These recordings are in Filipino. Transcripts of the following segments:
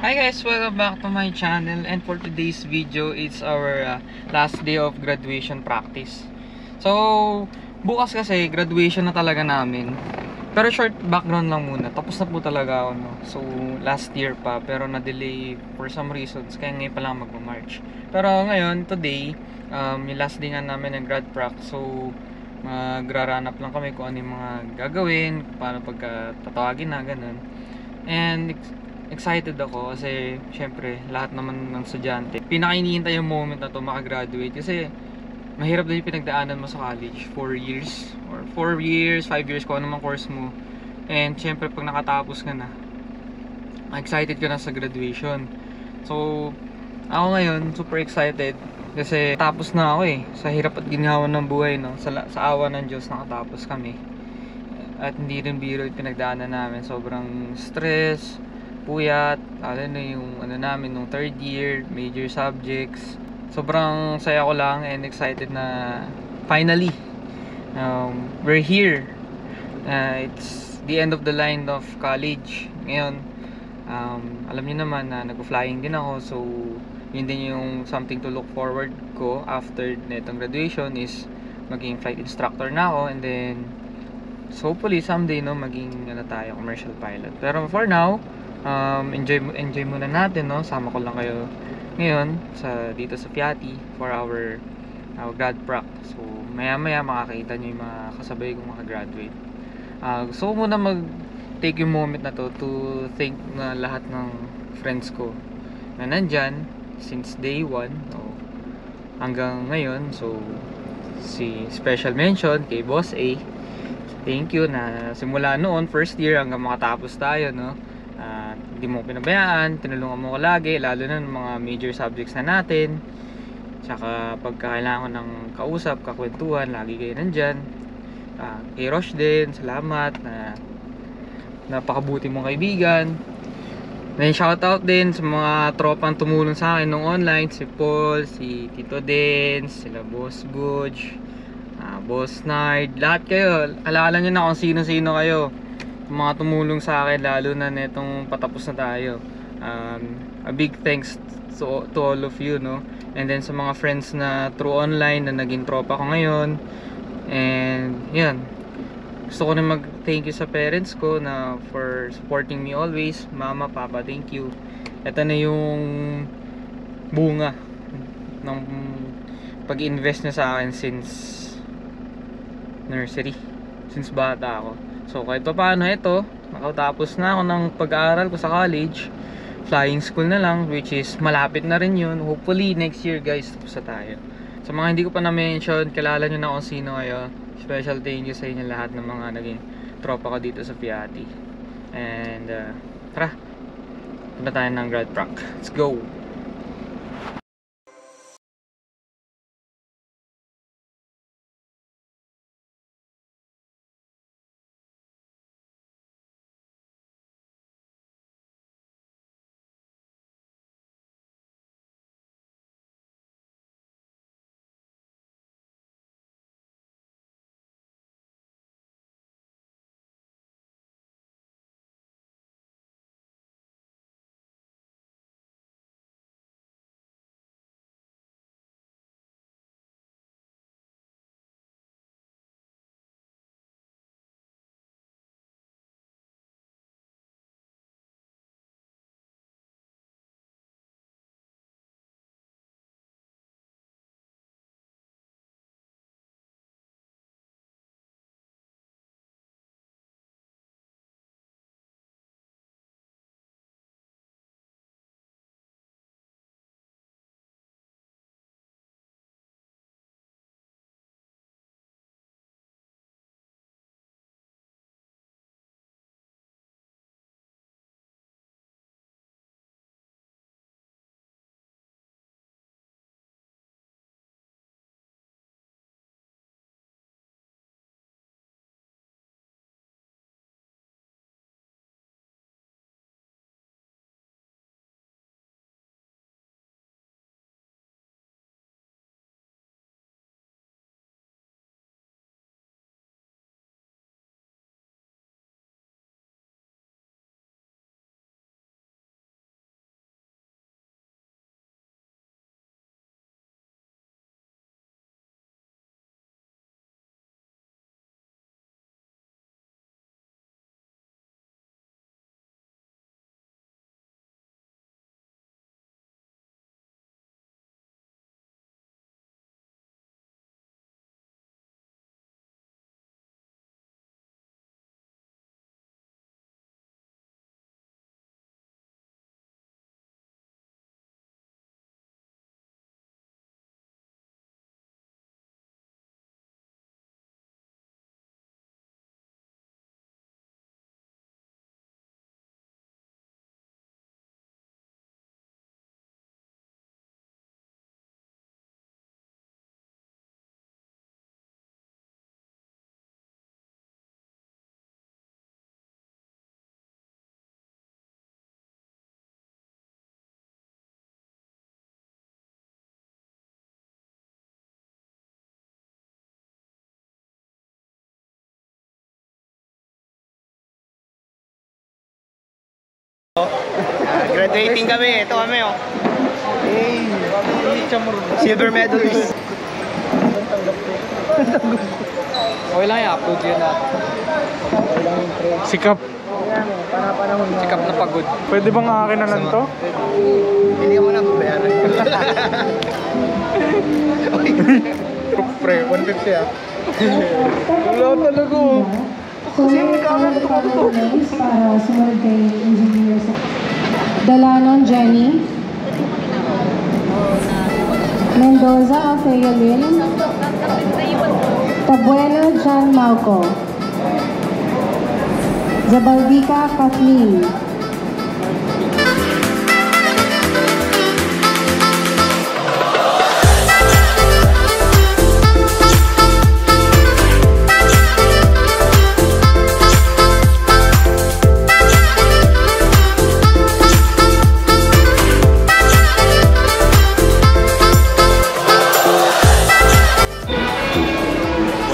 Hi guys, welcome back to my channel, and for today's video, it's our last day of graduation practice. So, bukas kasi graduation na talaga namin. Pero short background lang muna. Tapos na po talaga ako, no. So, last year pa, pero na-delay for some reasons, kaya ngayon pa lang mag-March. Pero ngayon, today, yung last day nga namin ng grad prac. So, magra-run up lang kami kung ano yung mga gagawin, paano pagka tatawagin na, ganun. And excited ako kasi syempre lahat naman ng estudyante pinaka-iniintay yung moment na to makagraduate, kasi mahirap din yung pinagdaanan mo sa college, 4 years or 4 years, 5 years kung ano mang course mo. And syempre pag nakatapos ka na, excited ka na sa graduation. So ako ngayon super excited kasi tapos na ako sa hirap at ginhawa ng buhay, no. Sa awa ng Diyos nakatapos kami. At hindi rin biro yung pinagdaanan namin. Sobrang stress, puyat, lalo na yung ano namin nung third year, major subjects. Sobrang saya ko lang and excited na finally, we're here. It's the end of the line of college. Ngayon, alam niyo naman na nag-flying din ako. So, yun din yung something to look forward ko after netong graduation is maging flight instructor na ako, and then so hopefully someday, no, maging ano tayo, commercial pilot. Pero for now, enjoy muna natin, no. Sama ko lang kayo ngayon dito sa Piatti for our grad prac. So maya maya makakita niyo yung mga kasabay kong makagraduate. Gusto ko muna take yung moment na to thank na lahat ng friends ko na nandyan since day 1, no, hanggang ngayon. So si special mention kay Boss A. Thank you na simula noon, first year hanggang makatapos tayo, no. Hindi mo pinabayaan, tinulungan mo ko lagi, lalo na ng mga major subjects na natin. Tsaka pagka kailangan ko ng kausap, kakwentuhan, lagi kayo nandyan. Kay Rosh din, salamat na napakabuti mong kaibigan. Then shoutout din sa mga tropang tumulong sa akin nung online, si Paul, si Tito Dens, sila Boss Budge, Boss Nard, lahat kayo. Alala nyo na kung sino-sino kayo, yung mga tumulong sa akin, lalo na netong patapos na tayo. A big thanks to all of you, no. And then sa mga friends na through online na naging tropa ko ngayon. And yan, gusto ko na mag-thank you sa parents ko na for supporting me always. Mama, Papa, thank you. Ito na yung bunga ng pag-invest na sa akin since nursery, since bata ako. So kahit pa paano, ito, nakatapos na ako ng pag-aaral ko sa college. Flying school na lang, which is malapit na rin yun. Hopefully next year guys, tapos na tayo. Sa mga hindi ko pa na-mention, kilala nyo na kung sino kayo. Special thank you sa inyo lahat ng mga naging tropa ko dito sa Piatti. And tara, punta tayo ng grad prac. Let's go! Graduating kami. Ito kami, oh. Silver medalist. Okay lang i-upload yun natin. Sikap. Sikap na pagod. Pwede bang akin na lang to? Hindi ka mo na babayaran. Pre, 150 ah. Wala talaga. Kasi may kamera para sumunod kay engineer. Dalanon Jenny. Mendoza Althea Lynn. Tabueno John Malco. Zabaldica Kathleen.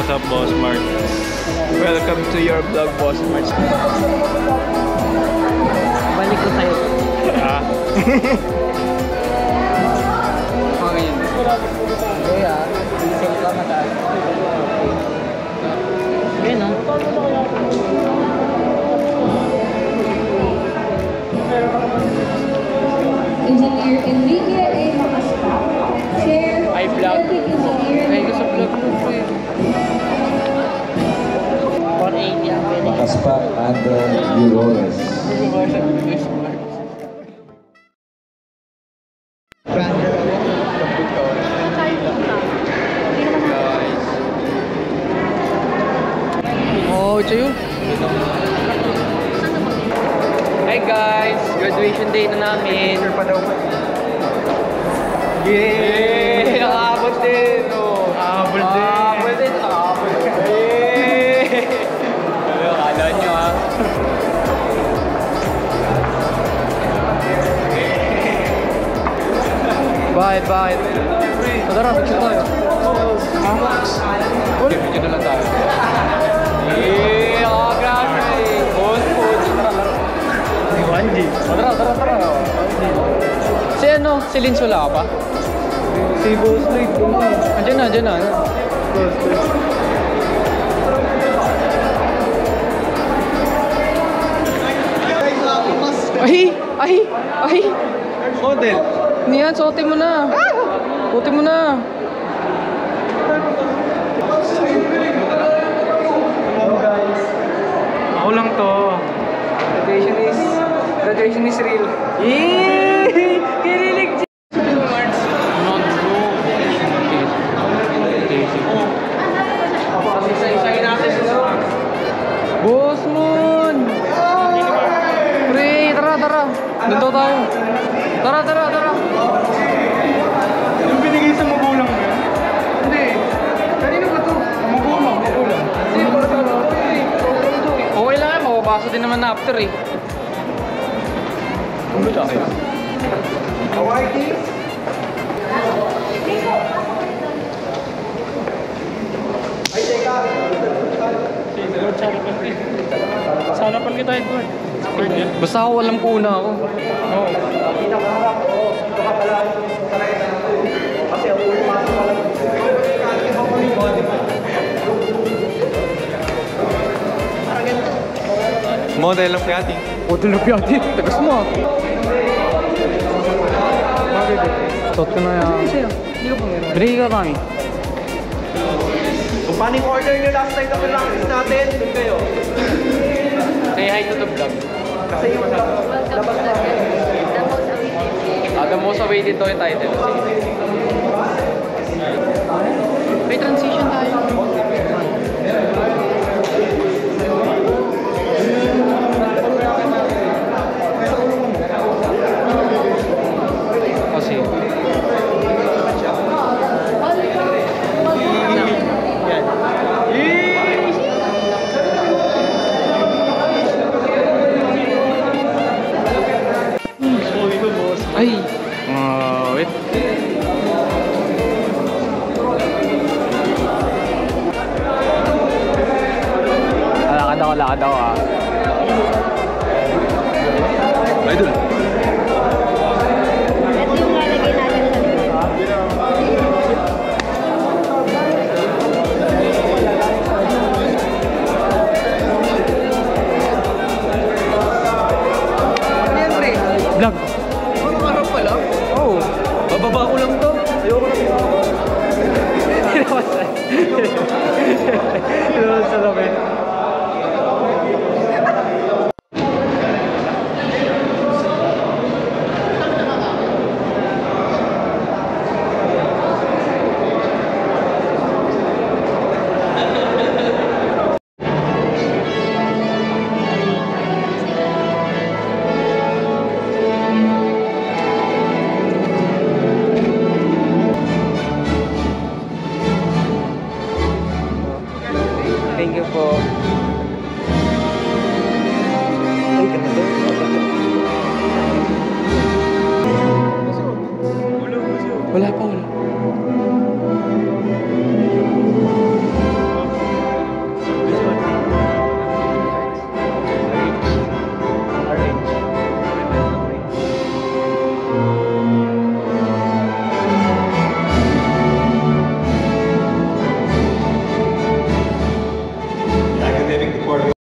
What's up, Boss Mark? Welcome to your vlog, Boss Mark. Balik ko sa'yo. Ah. Okay yun. Okay ah. Diesel ka mataas. Ayun no? Engineer Enrique A. Macaspa. Chair. Ay, vlog. Engineer. Ay, gusto vlog mo po eh. 180 ang pwede. Macaspa and Urores. Oh, ito yun. Hi guys! Graduation day na namin. Yay! Nakabot din! Oh. Nakabot din! Nakabot din! Nakabot din! Yay! Kala nyo ha? Bye! Bye! Tara, picture tayo. Ha? Okay, video na lang tayo. Yay! Oh, grabe! Boss, boss! Tara, tara! Tara! Si ano? Si Lins wala ka pa? Si Boss Lloyd. Andiyan na, andiyan na. Ay! Ay! Ay! Model. Niyan, suotin mo na. Suotin mo na. Ako lang to. Graduation is real. Yay! Kinilig! Boss Moon! Pre, tara, tara. Dito tayo. Tara, tara, tara. Yung binigay sa magulang mo yun? Hindi. Kanino ba ito? Magulang. Hindi, para tara. Okay lang yan. Mababasa din naman na after eh. Ano sa akin? Sana pala kita, Edward. Basta ako alam ko una ako. Oo. Model ng Piatti. Hotel na piyati. Tagas mo ah. Suot ko na yan. Binigay ka kami. Kung paano yung order nyo last time na practice natin, dun kayo. Say hi to the vlog. Kasi yung labas na. The most awaited to yung title. May transition tayo. Kasi ay, wait. Lakad ako ah. Idol. Ito yung lalagay natin sa loob. Siyempre. Vlog. Ano araw pa lang? Oh. Bababa ko lang to. Ayoko na. Ano sa labi? Thank you po. Ay, ganda to. Wala pa, wala. Academic department.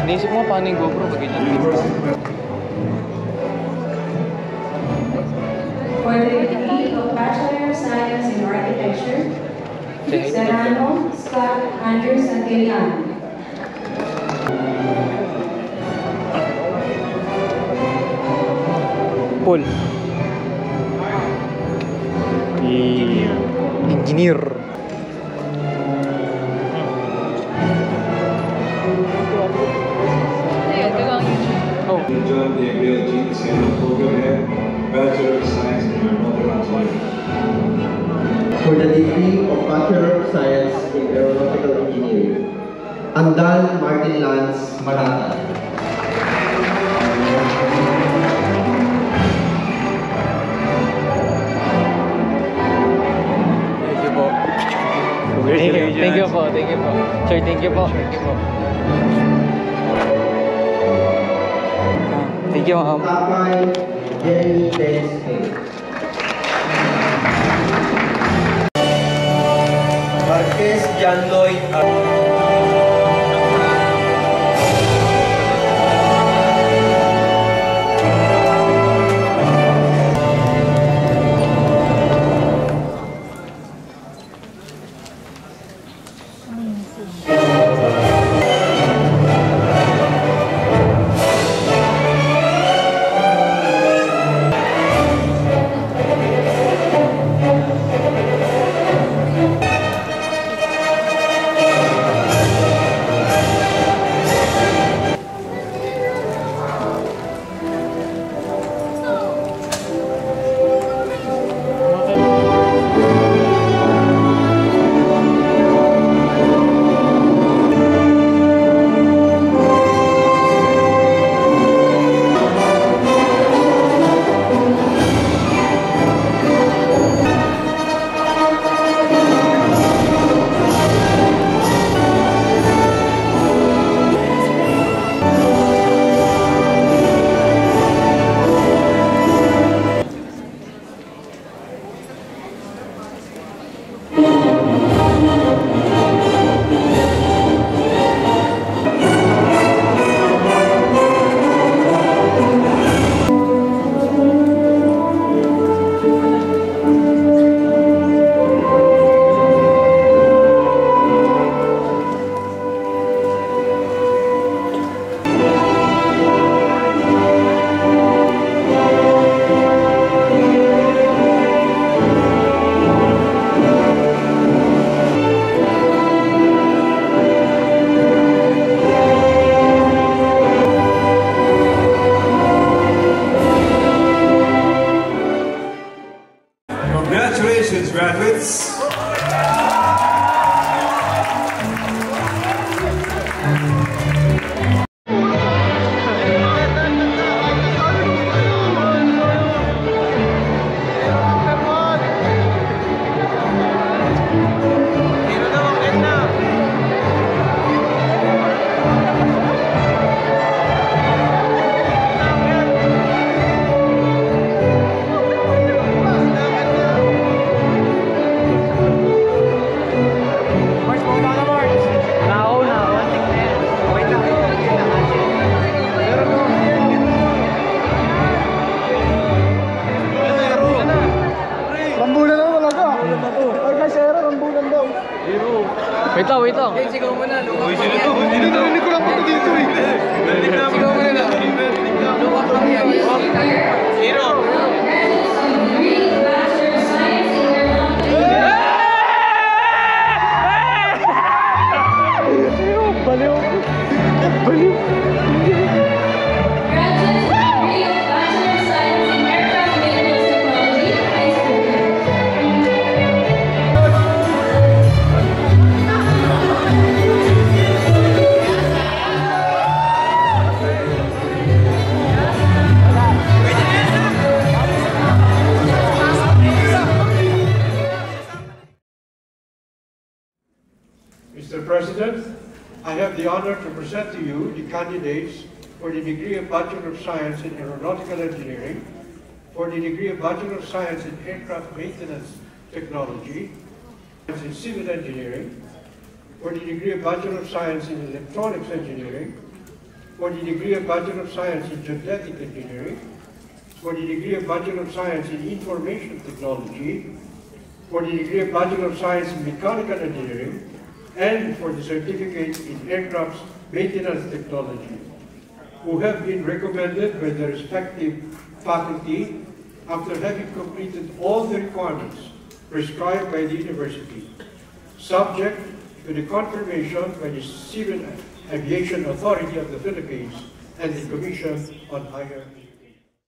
Naisip mo paano yung GoPro pag ganyan? For the degree of Bachelor of Science in Architecture, Serrano Scott Andrew Santillán. Paul. Engineer. Oh. John Gabriel G. Casino Program Head, Bachelor of Science in Aeronautical Engineering. For the degree of Bachelor of Science in Aeronautical Engineering, Andal Martin Lance Marata. Thank you po. Thank you po. Thank you po. Sir, thank you po. Thank you po. Thank you, ma'am. Tapay Jenny Benz Hay. Marquez John Lloyd. Mr. President, I have the honor to present to you the candidates for the degree of Bachelor of Science in Aeronautical Engineering, for the degree of Bachelor of Science in Aircraft Maintenance Technology, in Civil Engineering, for the degree of Bachelor of Science in Electronics Engineering, for the degree of Bachelor of Science in Genetic Engineering, for the degree of Bachelor of Science in Information Technology, for the degree of Bachelor of Science in Mechanical Engineering, and for the certificate in Aircraft Maintenance Technology, who have been recommended by their respective faculty after having completed all the requirements prescribed by the university, subject to the confirmation by the Civil Aviation Authority of the Philippines and the Commission on Higher